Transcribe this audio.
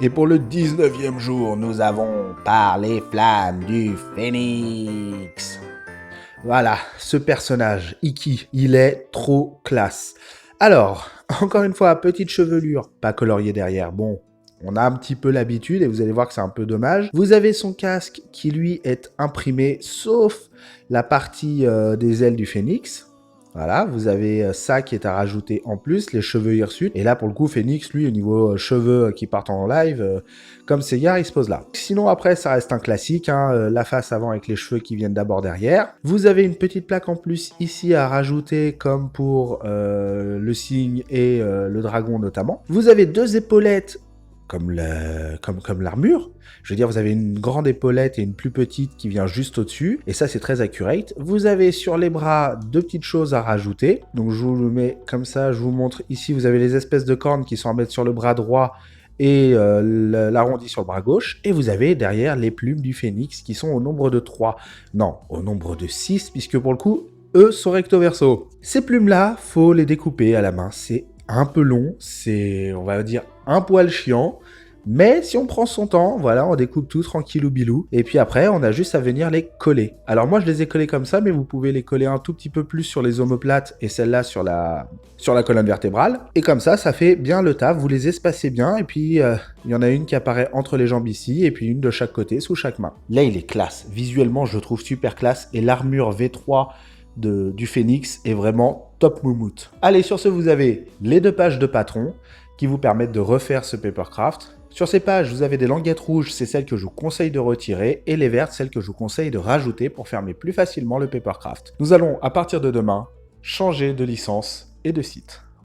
Et pour le 19e jour, nous avons par les flammes du phénix. Voilà, ce personnage, Iki, il est trop classe. Alors, encore une fois, petite chevelure, pas coloriée derrière. Bon, on a un petit peu l'habitude et vous allez voir que c'est un peu dommage. Vous avez son casque qui, lui, est imprimé, sauf la partie des ailes du phénix. Voilà, vous avez ça qui est à rajouter en plus, les cheveux hirsutes. Et là, pour le coup, Phoenix, lui, au niveau cheveux qui partent en live, comme Seiya, il se pose là. Sinon, après, ça reste un classique, hein, la face avant avec les cheveux qui viennent d'abord derrière. Vous avez une petite plaque en plus ici à rajouter, comme pour le cygne et le dragon notamment. Vous avez deux épaulettes comme l'armure. Je veux dire, vous avez une grande épaulette et une plus petite qui vient juste au-dessus. Et ça, c'est très accurate. Vous avez sur les bras deux petites choses à rajouter. Donc, je vous le mets comme ça. Je vous montre ici, vous avez les espèces de cornes qui sont à mettre sur le bras droit et l'arrondi sur le bras gauche. Et vous avez derrière les plumes du phénix qui sont au nombre de 3. Non, au nombre de 6, puisque pour le coup, eux sont recto verso. Ces plumes-là, faut les découper à la main. C'est un peu long, c'est, on va dire, un poil chiant, mais si on prend son temps, voilà, on découpe tout tranquillou bilou, et puis après, on a juste à venir les coller. Alors moi, je les ai collés comme ça, mais vous pouvez les coller un tout petit peu plus sur les omoplates, et celle-là sur la colonne vertébrale, et comme ça fait bien le taf, vous les espacez bien, et puis il y en a une qui apparaît entre les jambes ici, et puis une de chaque côté, sous chaque main. Là, il est classe, visuellement, je le trouve super classe, et l'armure V3 du phénix est vraiment top moumoute. Allez, sur ce, vous avez les 2 pages de patron qui vous permettent de refaire ce papercraft. Sur ces pages, vous avez des languettes rouges, c'est celles que je vous conseille de retirer, et les vertes, celles que je vous conseille de rajouter pour fermer plus facilement le papercraft. Nous allons, à partir de demain, changer de licence et de site.